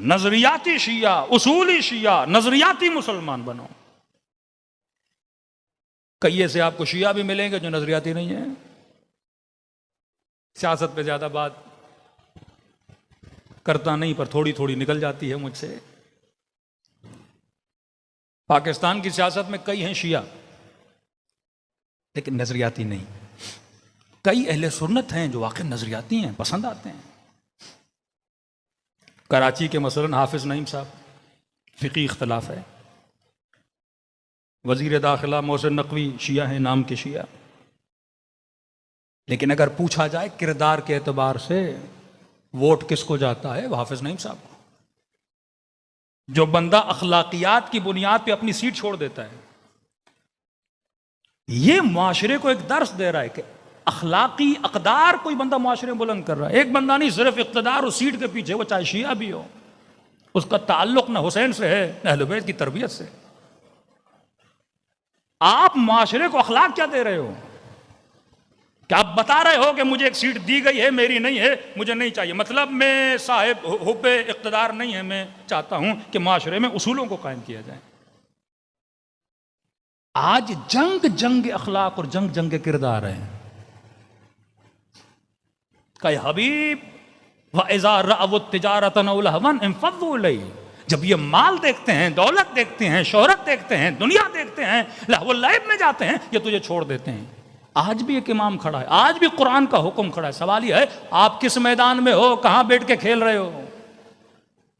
نظریاتی شیعہ، اصولی شیعہ، نظریاتی مسلمان بنو. کئی ایسے آپ کو شیعہ بھی ملیں گے جو نظریاتی نہیں ہیں. سیاست پہ زیادہ بات کرتا نہیں، پر تھوڑی تھوڑی نکل جاتی ہے مجھ سے. پاکستان کی سیاست میں کئی ہیں شیعہ لیکن نظریاتی نہیں. کئی اہل سنت ہیں جو واقعی نظریاتی ہیں، پسند آتے ہیں. کراچی کے مثلا حافظ نعیم صاحب، فقی اختلاف ہے. وزیر داخلہ محسن نقوی شیعہ ہیں، نام کے شیعہ. لیکن اگر پوچھا جائے کردار کے اعتبار سے ووٹ کس کو جاتا ہے، وہ حافظ نعیم صاحب کو. جو بندہ اخلاقیات کی بنیاد پہ اپنی سیٹ چھوڑ دیتا ہے، یہ معاشرے کو ایک درس دے رہا ہے کہ اخلاقی اقدار کوئی بندہ معاشرے میں بلند کر رہا ہے. ایک بندہ نہیں، صرف اقتدار اور سیٹ کے پیچھے، وہ چاہے شیعہ بھی ہو، اس کا تعلق نہ حسین سے ہے نہ اہل بیت کی تربیت سے. آپ معاشرے کو اخلاق کیا دے رہے ہو؟ کہ آپ بتا رہے ہو کہ مجھے ایک سیٹ دی گئی ہے، میری نہیں ہے، مجھے نہیں چاہیے. مطلب میں صاحب حب اقتدار نہیں ہے، میں چاہتا ہوں کہ معاشرے میں اصولوں کو قائم کیا جائے. آج جنگ اخلاق اور جنگ کردار ہے. کہ حبیب وَإِذَا رَأَوُا التِّجَارَةَ أَوْ لَهْوًا انفضوا إِلَيْهِ. جب یہ مال دیکھتے ہیں، دولت دیکھتے ہیں، شہرت دیکھتے ہیں، دنیا دیکھتے ہیں، لہو اللعب میں جاتے ہیں، یہ تجھے چھوڑ دیتے ہیں. آج بھی ایک امام کھڑا ہے، آج بھی قرآن کا حکم کھڑا ہے. سوال یہ ہے آپ کس میدان میں ہو، کہاں بیٹھ کے کھیل رہے ہو؟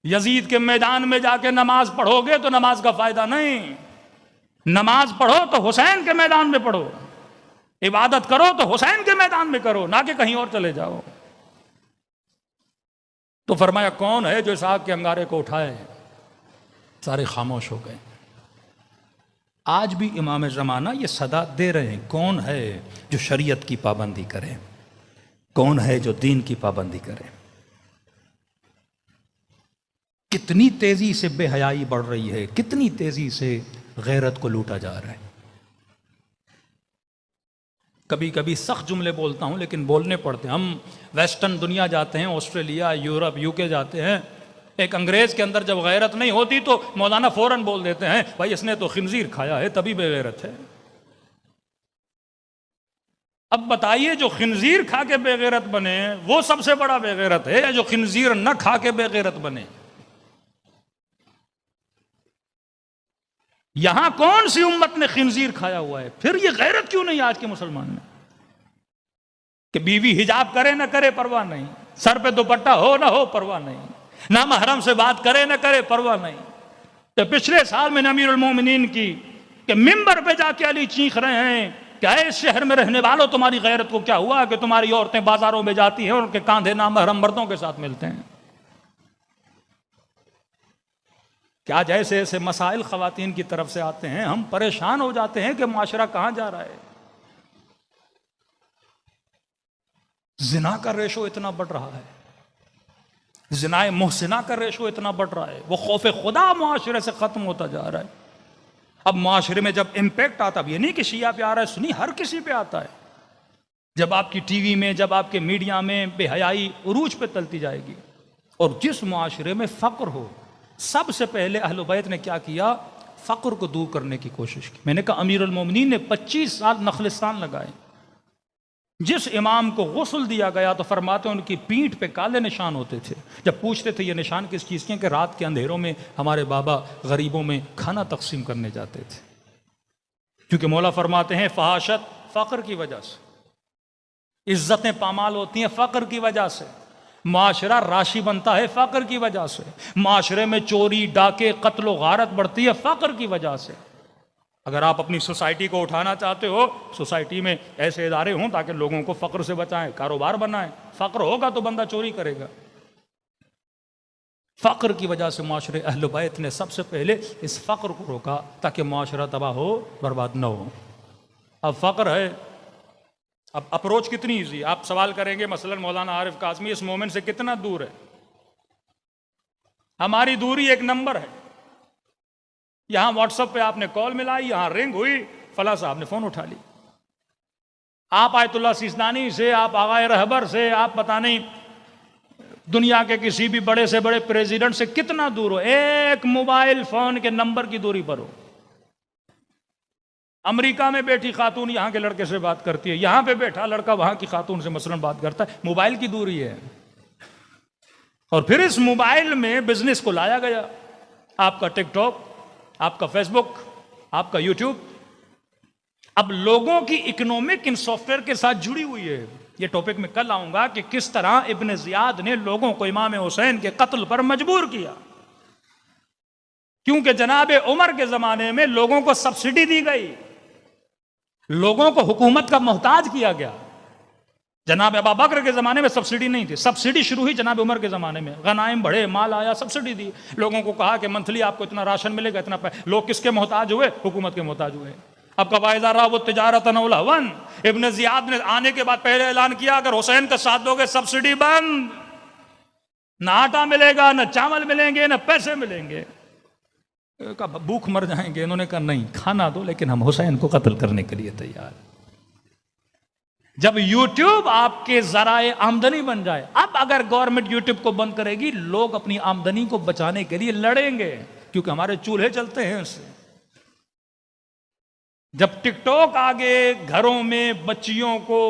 یزید کے میدان میں جا کے نماز پڑھو گے تو نماز کا فائدہ نہیں. نماز پڑھو تو حسین کے میدان میں پڑھو، عبادت کرو تو حسین کے میدان میں کرو، نہ کہ کہیں اور چلے جاؤ. تو فرمایا کون ہے جو اس آگ کے انگارے کو اٹھائے؟ سارے خاموش ہو گئے. آج بھی امام زمانہ یہ صدا دے رہے ہیں، کون ہے جو شریعت کی پابندی کرے، کون ہے جو دین کی پابندی کرے. کتنی تیزی سے بے حیائی بڑھ رہی ہے، کتنی تیزی سے غیرت کو لوٹا جا رہا ہے. کبھی کبھی سخت جملے بولتا ہوں لیکن بولنے پڑتے ہیں. ہم ویسٹرن دنیا جاتے ہیں، آسٹریلیا، یورپ، UK جاتے ہیں. ایک انگریز کے اندر جب غیرت نہیں ہوتی تو مولانا فوراً بول دیتے ہیں بھائی اس نے تو خنزیر کھایا ہے تبھی بے غیرت ہے. اب بتائیے جو خنزیر کھا کے بے غیرت بنے وہ سب سے بڑا بے غیرت ہے، یا جو خنزیر نہ کھا کے بے غیرت بنے؟ یہاں کون سی امت نے خنزیر کھایا ہوا ہے؟ پھر یہ غیرت کیوں نہیں آج کے مسلمان میں؟ کہ بیوی حجاب کرے نہ کرے پرواہ نہیں، سر پہ دوپٹہ ہو نہ ہو پرواہ نہیں، نہ محرم سے بات کرے نہ کرے پرواہ نہیں. تو پچھلے سال میں امیر المومنین کی کہ ممبر پہ جا کے علی چیخ رہے ہیں کہ اے اس شہر میں رہنے والوں تمہاری غیرت کو کیا ہوا کہ تمہاری عورتیں بازاروں میں جاتی ہیں اور ان کے کاندھے نامحرم مردوں کے ساتھ ملتے ہیں. کیا جیسے ایسے مسائل خواتین کی طرف سے آتے ہیں ہم پریشان ہو جاتے ہیں کہ معاشرہ کہاں جا رہا ہے. زنا کا ریشو اتنا بڑھ رہا ہے، زنا محسنہ کا ریشو اتنا بڑھ رہا ہے، وہ خوف خدا معاشرے سے ختم ہوتا جا رہا ہے. اب معاشرے میں جب امپیکٹ آتا، اب یہ نہیں کہ شیعہ پہ آ رہا ہے، سنی ہر کسی پہ آتا ہے. جب آپ کی ٹی وی میں، جب آپ کے میڈیا میں بے حیائی عروج پہ تلتی جائے گی. اور جس معاشرے میں فقر ہو، سب سے پہلے اہل بیت نے کیا کیا؟ فقر کو دور کرنے کی کوشش کی. میں نے کہا امیر المومنین نے 25 سال نخلستان لگائے. جس امام کو غسل دیا گیا تو فرماتے ہیں ان کی پیٹھ پہ کالے نشان ہوتے تھے. جب پوچھتے تھے یہ نشان کس چیز کے ہیں، کہ رات کے اندھیروں میں ہمارے بابا غریبوں میں کھانا تقسیم کرنے جاتے تھے. کیونکہ مولا فرماتے ہیں فحاشت فقر کی وجہ سے، عزتیں پامال ہوتی ہیں فقر کی وجہ سے، معاشرہ راشی بنتا ہے فقر کی وجہ سے، معاشرے میں چوری ڈاکے قتل و غارت بڑھتی ہے فقر کی وجہ سے. اگر آپ اپنی سوسائٹی کو اٹھانا چاہتے ہو، سوسائٹی میں ایسے ادارے ہوں تاکہ لوگوں کو فقر سے بچائیں، کاروبار بنائیں. فقر ہوگا تو بندہ چوری کرے گا. فقر کی وجہ سے معاشرے اہل بیت نے سب سے پہلے اس فقر کو روکا تاکہ معاشرہ تباہ ہو، برباد نہ ہو. اب فقر ہے، اب اپروچ کتنی ایزی. آپ سوال کریں گے مثلا مولانا عارف کاظمی اس مومنٹ سے کتنا دور ہے؟ ہماری دوری ایک نمبر ہے. یہاں واٹس ایپ پہ آپ نے کال ملائی، یہاں رنگ ہوئی، فلاں صاحب نے فون اٹھا لی. آپ آیت اللہ سیستانی سے، آپ آغائے رہبر سے، آپ پتہ نہیں دنیا کے کسی بھی بڑے سے بڑے پریزیڈنٹ سے کتنا دور ہو، ایک موبائل فون کے نمبر کی دوری پر ہو۔ امریکہ میں بیٹھی خاتون یہاں کے لڑکے سے بات کرتی ہے، یہاں پہ بیٹھا لڑکا وہاں کی خاتون سے مثلاً بات کرتا ہے، موبائل کی دوری ہے۔ اور پھر اس موبائل میں بزنس کو لایا گیا، آپ کا ٹک ٹاک، آپ کا فیس بک، آپ کا یوٹیوب۔ اب لوگوں کی اکنامک ان سافٹ ویئر کے ساتھ جڑی ہوئی ہے۔ یہ ٹاپک میں کل آؤں گا کہ کس طرح ابن زیاد نے لوگوں کو امام حسین کے قتل پر مجبور کیا، کیونکہ جناب عمر کے زمانے میں لوگوں کو سبسڈی دی گئی، لوگوں کو حکومت کا محتاج کیا گیا۔ جناب ابا بکر کے زمانے میں سبسڈی نہیں تھی، سبسڈی شروع ہوئی جناب عمر کے زمانے میں، غنائم بڑھے، مال آیا، سبسڈی دی، لوگوں کو کہا کہ منتھلی آپ کو اتنا راشن ملے گا، اتنا لوگ کس کے محتاج ہوئے؟ حکومت کے محتاج ہوئے۔ اب کا وائزہ رابط تجارت نولہون، ابن زیاد نے آنے کے بعد پہلے اعلان کیا اگر حسین کا ساتھ دو گے سبسڈی بند، نہ آٹا ملے گا، نہ چاول ملیں گے، نہ پیسے ملیں گے، بھوک مر جائیں گے۔ انہوں نے کہا نہیں، کھانا دو لیکن ہم حسین کو قتل کرنے کے لیے تیار۔ جب یوٹیوب آپ کے ذرائع آمدنی بن جائے، اب اگر گورنمنٹ یوٹیوب کو بند کرے گی، لوگ اپنی آمدنی کو بچانے کے لیے لڑیں گے، کیونکہ ہمارے چولہے چلتے ہیں اس سے۔ جب ٹک ٹاک آگے، گھروں میں بچیوں کو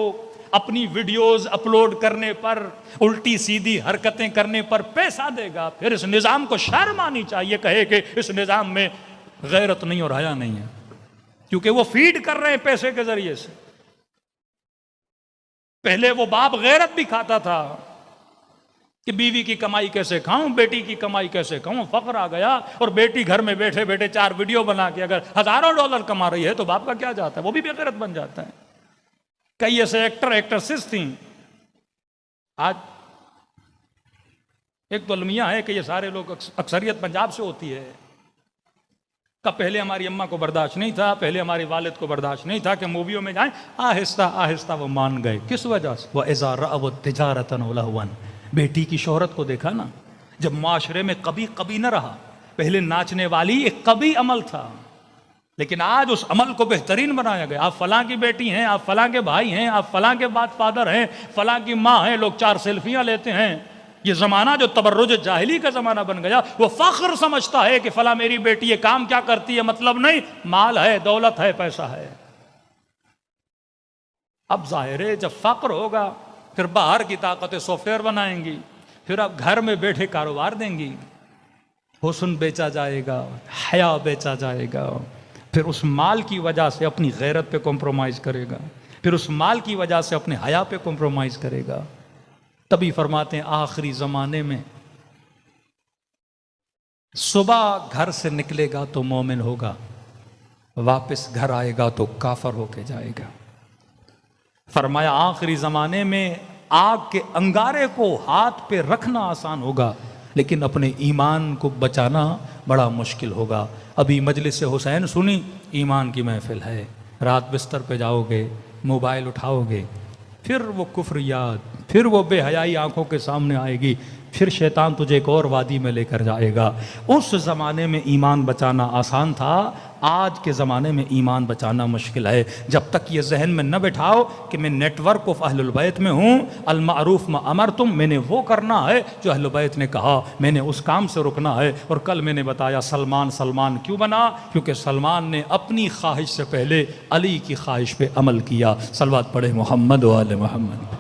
اپنی ویڈیوز اپلوڈ کرنے پر، الٹی سیدھی حرکتیں کرنے پر پیسہ دے گا، پھر اس نظام کو شرم آنی چاہیے، کہے کہ اس نظام میں غیرت نہیں اور حیا نہیں ہے، کیونکہ وہ فیڈ کر رہے ہیں پیسے کے ذریعے سے۔ پہلے وہ باپ غیرت بھی کھاتا تھا کہ بیوی کی کمائی کیسے کھاؤں، بیٹی کی کمائی کیسے کھاؤں، فقر آ گیا، اور بیٹی گھر میں بیٹھے بیٹھے 4 ویڈیو بنا کے اگر ہزاروں ڈالر کما رہی ہے تو باپ کا کیا جاتا ہے، وہ بھی بے غیرت بن جاتا ہے۔ کئی ایسے ایکٹر ایکٹریسز تھیں، آج ایک تو المیہ ہے کہ یہ سارے لوگ اکثریت پنجاب سے ہوتی ہے، کہ پہلے ہماری اماں کو برداشت نہیں تھا، پہلے ہماری والد کو برداشت نہیں تھا کہ موویوں میں جائیں، آہستہ آہستہ وہ مان گئے۔ کس وجہ سے؟ وَإِذَا رَأَوُا التِّجَارَةَ وَلَهْوًا، بیٹی کی شہرت کو دیکھا نا، جب معاشرے میں کبھی نہ رہا، پہلے ناچنے والی ایک کبھی عمل تھا، لیکن آج اس عمل کو بہترین بنایا گیا۔ آپ فلاں کی بیٹی ہیں، آپ فلاں کے بھائی ہیں، آپ فلاں کے فادر ہیں، فلاں کی ماں ہیں، لوگ 4 سیلفیاں لیتے ہیں۔ یہ زمانہ جو تبرج جاہلی کا زمانہ بن گیا، وہ فخر سمجھتا ہے کہ فلاں میری بیٹی یہ کام کیا کرتی ہے، مطلب نہیں، مال ہے، دولت ہے، پیسہ ہے۔ اب ظاہر ہے جب فقر ہوگا، پھر باہر کی طاقتیں سافٹ ویئر بنائیں گی، پھر اب گھر میں بیٹھے کاروبار دیں گی، حسن بیچا جائے گا، حیا بیچا جائے گا، پھر اس مال کی وجہ سے اپنی غیرت پہ کمپرومائز کرے گا، پھر اس مال کی وجہ سے اپنے حیا پہ کمپرومائز کرے گا۔ تبھی فرماتے ہیں آخری زمانے میں صبح گھر سے نکلے گا تو مومن ہوگا، واپس گھر آئے گا تو کافر ہو کے جائے گا۔ فرمایا آخری زمانے میں آگ کے انگارے کو ہاتھ پہ رکھنا آسان ہوگا، لیکن اپنے ایمان کو بچانا بڑا مشکل ہوگا۔ ابھی مجلس حسین سنی، ایمان کی محفل ہے، رات بستر پہ جاؤ گے، موبائل اٹھاؤ گے، پھر وہ کفریات، پھر وہ بے حیائی آنکھوں کے سامنے آئے گی، پھر شیطان تجھے ایک اور وادی میں لے کر جائے گا۔ اس زمانے میں ایمان بچانا آسان تھا، آج کے زمانے میں ایمان بچانا مشکل ہے۔ جب تک یہ ذہن میں نہ بٹھاؤ کہ میں نیٹ ورک آف اہل البیت میں ہوں، المعروف ما امرتم، میں نے وہ کرنا ہے جو اہل البیت نے کہا، میں نے اس کام سے رکنا ہے۔ اور کل میں نے بتایا سلمان کیوں بنا، کیونکہ سلمان نے اپنی خواہش سے پہلے علی کی خواہش پہ عمل کیا۔ صلوات پڑھے محمد و آل محمد۔